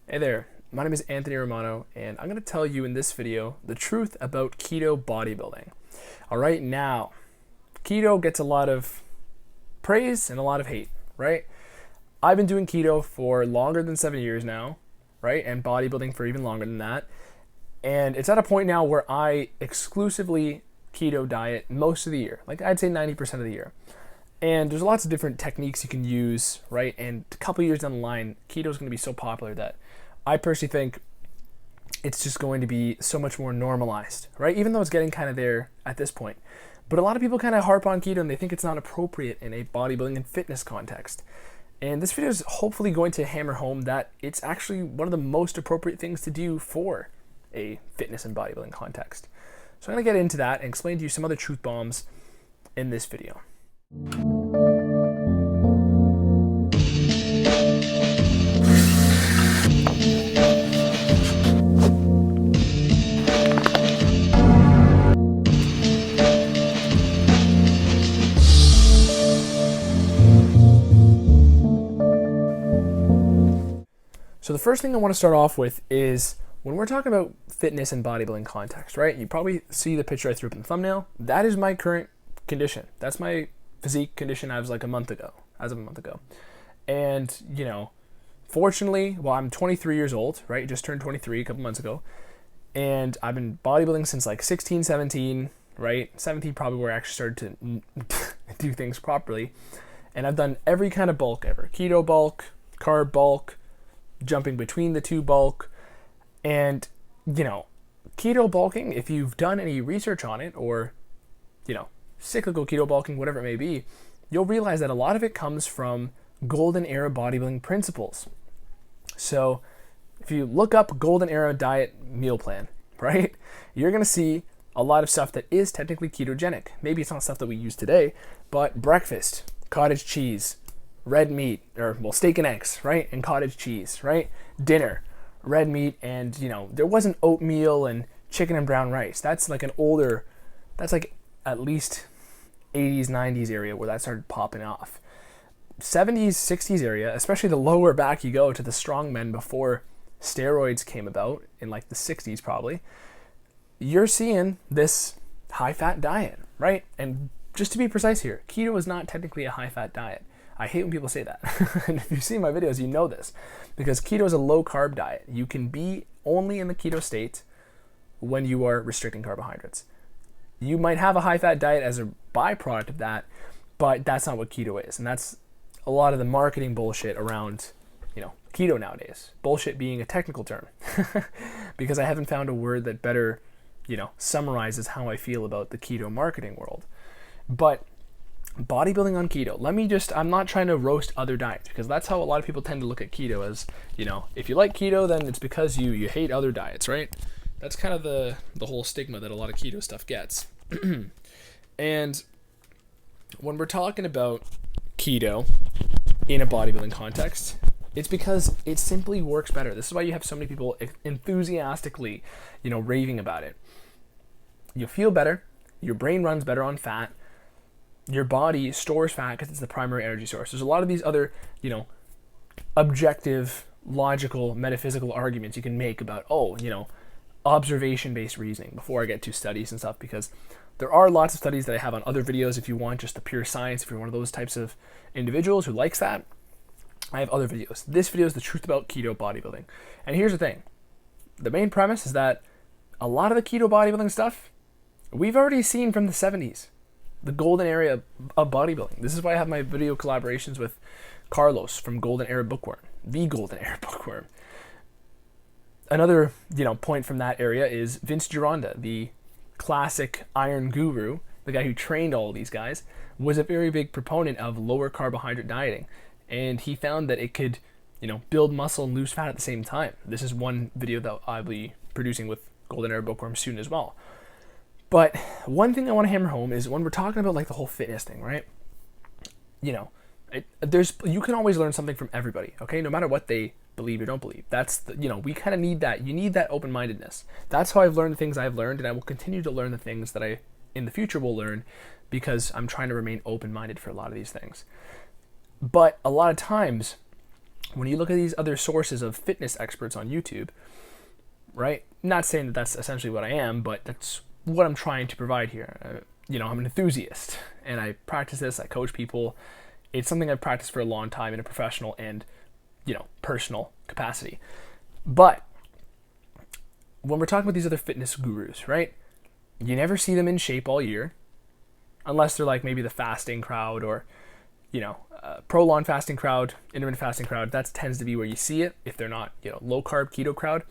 Hey there, my name is Anthony Romano, and I'm going to tell you in this video the truth about keto bodybuilding. All right, now, keto gets a lot of praise and a lot of hate, right? I've been doing keto for longer than 7 years now, right? And bodybuilding for even longer than that. And it's at a point now where I exclusively keto diet most of the year, like I'd say 90% of the year. And there's lots of different techniques you can use, right? And a couple years down the line, keto is going to be so popular that I personally think it's just going to be so much more normalized, right? Even though it's getting kind of there at this point. But a lot of people kind of harp on keto and they think it's not appropriate in a bodybuilding and fitness context. And this video is hopefully going to hammer home that it's actually one of the most appropriate things to do for a fitness and bodybuilding context. So I'm going to get into that and explain to you some other truth bombs in this video. So the first thing I want to start off with is when we're talking about fitness and bodybuilding context, right? You probably see the picture I threw up in the thumbnail. That is my current condition. That's my physique condition as of a month ago. And, fortunately, well, I'm 23 years old, right? Just turned 23 a couple months ago. And I've been bodybuilding since 16, 17, right? 17 probably where I actually started to do things properly. And I've done every kind of bulk ever. Keto bulk, carb bulk, jumping between the two bulk. And, keto bulking, if you've done any research on it or, cyclical keto bulking, whatever it may be, you'll realize that a lot of it comes from golden era bodybuilding principles. So if you look up golden era diet meal plan, right, you're going to see a lot of stuff that is technically ketogenic. Maybe it's not stuff that we use today, but breakfast, cottage cheese, red meat, steak and eggs, right, and cottage cheese, right, dinner, red meat, and, there wasn't oatmeal and chicken and brown rice. That's at least 80s, 90s area where that started popping off. 70s, 60s area, especially the lower back you go to the strongmen before steroids came about in the 60s probably, you're seeing this high-fat diet, right? And just to be precise here, keto is not technically a high-fat diet. I hate when people say that. And if you see my videos, you know this. Because keto is a low-carb diet. You can be only in the keto state when you are restricting carbohydrates. You might have a high-fat diet as a byproduct of that, but that's not what keto is. And that's a lot of the marketing bullshit around, keto nowadays. Bullshit being a technical term. Because I haven't found a word that better, summarizes how I feel about the keto marketing world. But bodybuilding on keto, I'm not trying to roast other diets, because that's how a lot of people tend to look at keto as, if you like keto, then it's because you hate other diets, right? That's kind of the whole stigma that a lot of keto stuff gets. And when we're talking about keto in a bodybuilding context, it's because it simply works better. This is why you have so many people enthusiastically, raving about it. You feel better, your brain runs better on fat, your body stores fat because it's the primary energy source. There's a lot of these other, objective, logical, metaphysical arguments you can make about, observation-based reasoning before I get to studies and stuff, because there are lots of studies that I have on other videos. If you want just the pure science, if you're one of those types of individuals who likes that, I have other videos. This video is the truth about keto bodybuilding. And here's the thing. The main premise is that a lot of the keto bodybuilding stuff, we've already seen from the 70s. The golden era of bodybuilding. This is why I have my video collaborations with Carlos from Golden Era Bookworm, the Golden Era Bookworm. Another, point from that area is Vince Gironda, the classic iron guru, the guy who trained all of these guys, was a very big proponent of lower carbohydrate dieting. And he found that it could, build muscle and lose fat at the same time. This is one video that I'll be producing with Golden Era Bookworm soon as well. But one thing I want to hammer home is when we're talking about the whole fitness thing, right? You can always learn something from everybody, okay? No matter what they believe or don't believe. That's we kind of need that. You need that open-mindedness. That's how I've learned the things I've learned, and I will continue to learn the things that I in the future will learn, because I'm trying to remain open-minded for a lot of these things. But a lot of times when you look at these other sources of fitness experts on YouTube, right? Not saying that that's essentially what I am, but that's what I'm trying to provide here. I'm an enthusiast, and I practice this. I coach people. It's something I've practiced for a long time in a professional and, personal capacity. But when we're talking about these other fitness gurus, right? You never see them in shape all year, unless they're like maybe the fasting crowd or, prolonged fasting crowd, intermittent fasting crowd. That tends to be where you see it if they're not, low carb keto crowd.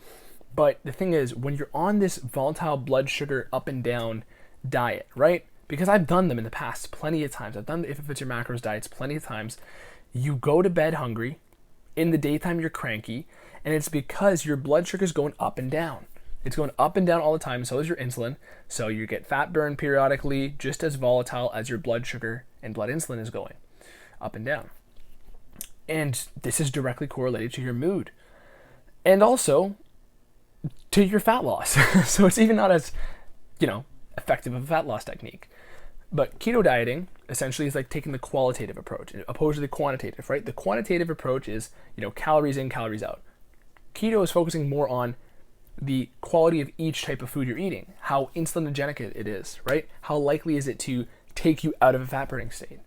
But the thing is, when you're on this volatile blood sugar up and down diet, right? Because I've done them in the past plenty of times. I've done the If It Fits Your Macros diets plenty of times. You go to bed hungry. In the daytime, you're cranky. And it's because your blood sugar is going up and down. It's going up and down all the time. So is your insulin. So you get fat burn periodically, just as volatile as your blood sugar and blood insulin is going up and down. And this is directly correlated to your mood. And also to your fat loss. So it's even not as, effective of a fat loss technique. But keto dieting essentially is like taking the qualitative approach opposed to the quantitative, right? The quantitative approach is, calories in, calories out. Keto is focusing more on the quality of each type of food you're eating, how insulinogenic it is, right? How likely is it to take you out of a fat burning state,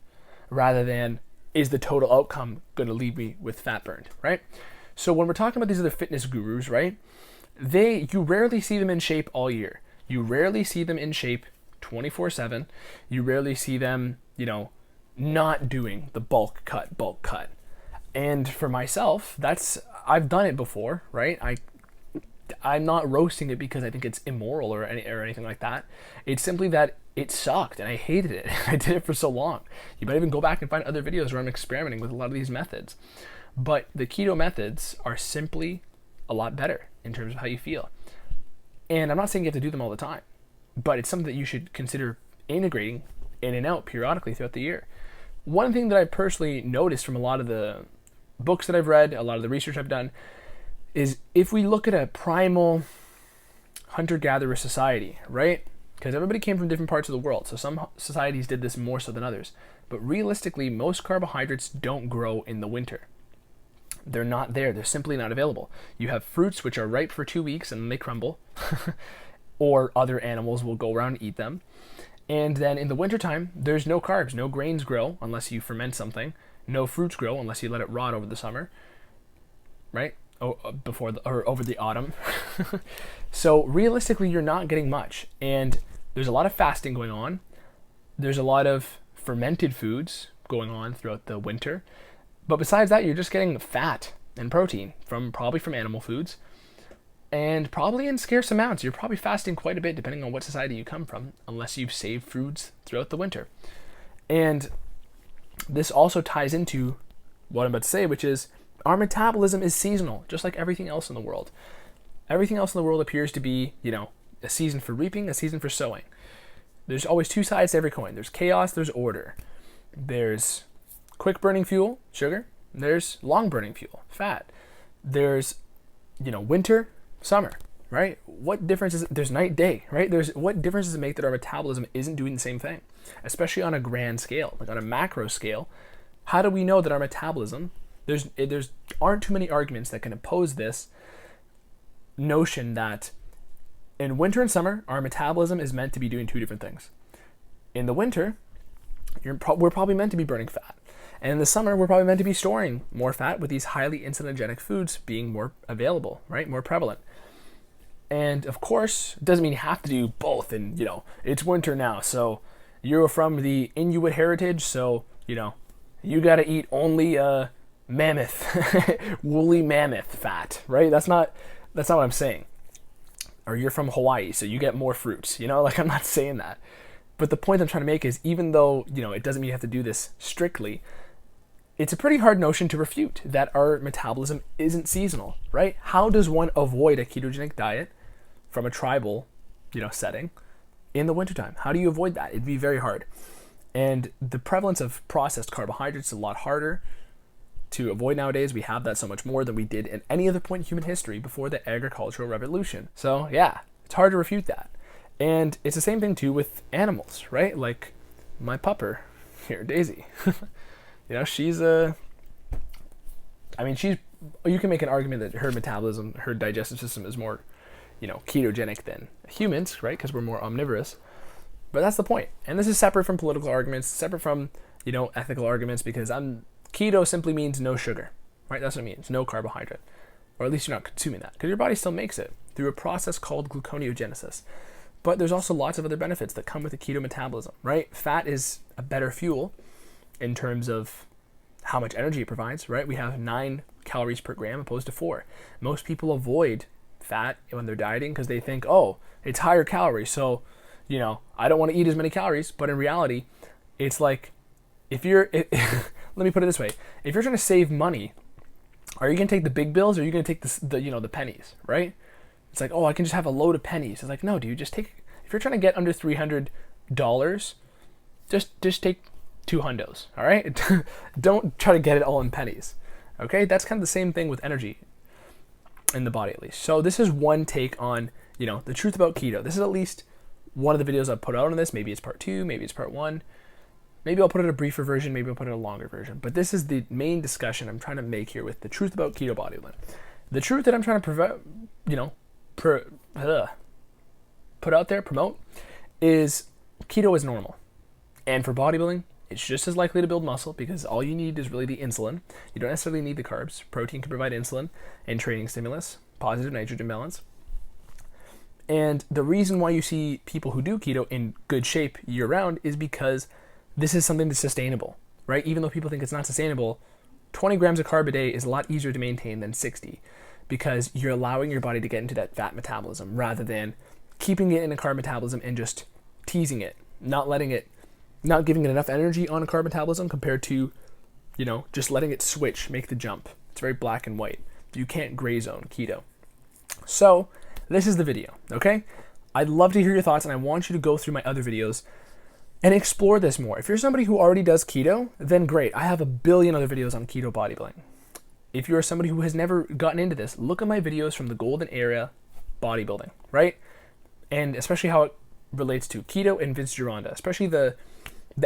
rather than is the total outcome going to leave me with fat burned, right? So when we're talking about these other fitness gurus, right? You rarely see them in shape all year. You rarely see them in shape 24/7. You rarely see them, not doing the bulk cut. And for myself, I've done it before, right? I'm not roasting it because I think it's immoral or anything like that. It's simply that it sucked and I hated it. I did it for so long. You might even go back and find other videos where I'm experimenting with a lot of these methods. But the keto methods are simply a lot better in terms of how you feel. And I'm not saying you have to do them all the time, but it's something that you should consider integrating in and out periodically throughout the year. One thing that I personally noticed from a lot of the books that I've read, a lot of the research I've done, is if we look at a primal hunter-gatherer society, right? Because everybody came from different parts of the world, so some societies did this more so than others. But realistically, most carbohydrates don't grow in the winter. They're not there. They're simply not available. You have fruits which are ripe for 2 weeks and then they crumble, or other animals will go around and eat them. And then in the wintertime, there's no carbs. No grains grow unless you ferment something. No fruits grow unless you let it rot over the summer, right? Over the autumn. So realistically, you're not getting much. And there's a lot of fasting going on. There's a lot of fermented foods going on throughout the winter. But besides that, you're just getting fat and protein probably from animal foods, and probably in scarce amounts. You're probably fasting quite a bit depending on what society you come from, unless you've saved foods throughout the winter. And this also ties into what I'm about to say, which is our metabolism is seasonal, just like everything else in the world. Everything else in the world appears to be, a season for reaping, a season for sowing. There's always two sides to every coin. There's chaos, there's order. There's quick burning fuel, sugar. There's long burning fuel, fat. There's, winter, summer, right? What difference is it? There's night, day, right? What difference does it make that our metabolism isn't doing the same thing? Especially on a grand scale, like on a macro scale. How do we know that our metabolism, there's aren't too many arguments that can oppose this notion that in winter and summer, our metabolism is meant to be doing two different things. In the winter, we're probably meant to be burning fat. And in the summer, we're probably meant to be storing more fat with these highly insulinogenic foods being more available, right? More prevalent. And of course, it doesn't mean you have to do both. And, it's winter now. So you're from the Inuit heritage. So, you got to eat only mammoth, woolly mammoth fat, right? That's not what I'm saying. Or you're from Hawaii, so you get more fruits. I'm not saying that. But the point I'm trying to make is, even though, it doesn't mean you have to do this strictly, it's a pretty hard notion to refute that our metabolism isn't seasonal, right? How does one avoid a ketogenic diet from a tribal, setting in the wintertime? How do you avoid that? It'd be very hard. And the prevalence of processed carbohydrates is a lot harder to avoid nowadays. We have that so much more than we did at any other point in human history before the agricultural revolution. So yeah, it's hard to refute that. And it's the same thing too with animals, right? Like my pupper here, Daisy. She's you can make an argument that her metabolism, her digestive system is more, ketogenic than humans, right? Because we're more omnivorous. But that's the point. And this is separate from political arguments, separate from, ethical arguments, because keto simply means no sugar, right? That's what it means, no carbohydrate. Or at least you're not consuming that, because your body still makes it through a process called gluconeogenesis. But there's also lots of other benefits that come with the keto metabolism, right? Fat is a better fuel in terms of how much energy it provides, right? We have 9 calories per gram opposed to 4. Most people avoid fat when they're dieting because they think, oh, it's higher calories, so, I don't want to eat as many calories. But in reality, it's like, let me put it this way. If you're trying to save money, are you going to take the big bills or are you going to take the pennies, right? It's like, oh, I can just have a load of pennies. It's like, no, dude, if you're trying to get under $300, just take 2 hundos, all right? Don't try to get it all in pennies, okay? That's kind of the same thing with energy in the body, at least. So this is one take on, the truth about keto. This is at least one of the videos I've put out on this. Maybe it's part 2, maybe it's part 1. Maybe I'll put it a briefer version, maybe I'll put it a longer version. But this is the main discussion I'm trying to make here with the truth about keto bodybuilding. The truth that I'm trying to put out there, promote, is keto is normal. And for bodybuilding, it's just as likely to build muscle because all you need is really the insulin. You don't necessarily need the carbs. Protein can provide insulin and training stimulus, positive nitrogen balance. And the reason why you see people who do keto in good shape year round is because this is something that's sustainable, right? Even though people think it's not sustainable, 20 grams of carb a day is a lot easier to maintain than 60 because you're allowing your body to get into that fat metabolism rather than keeping it in a carb metabolism and just teasing it, not giving it enough energy on a carb metabolism compared to, just letting it switch, make the jump. It's very black and white. You can't gray zone keto. So this is the video, okay? I'd love to hear your thoughts and I want you to go through my other videos and explore this more. If you're somebody who already does keto, then great. I have a billion other videos on keto bodybuilding. If you're somebody who has never gotten into this, look at my videos from the golden era bodybuilding, right? And especially how it relates to keto and Vince Gironda, especially the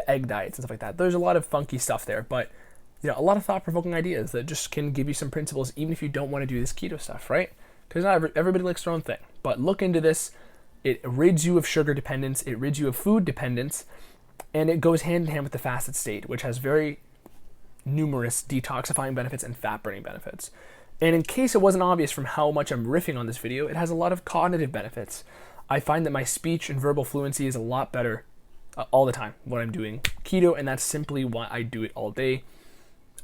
egg diets and stuff like that. There's a lot of funky stuff there, but a lot of thought-provoking ideas that just can give you some principles even if you don't want to do this keto stuff, right? Because not everybody likes their own thing. But look into this. It rids you of sugar dependence, it rids you of food dependence, and it goes hand in hand with the fasted state, which has very numerous detoxifying benefits and fat burning benefits. And in case it wasn't obvious from how much I'm riffing on this video, it has a lot of cognitive benefits. I find that my speech and verbal fluency is a lot better all the time when I'm doing keto, and that's simply why I do it all day,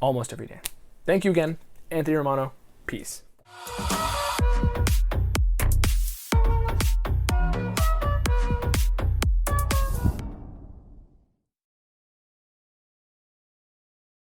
almost every day. Thank you again, Anthony Romano. Peace.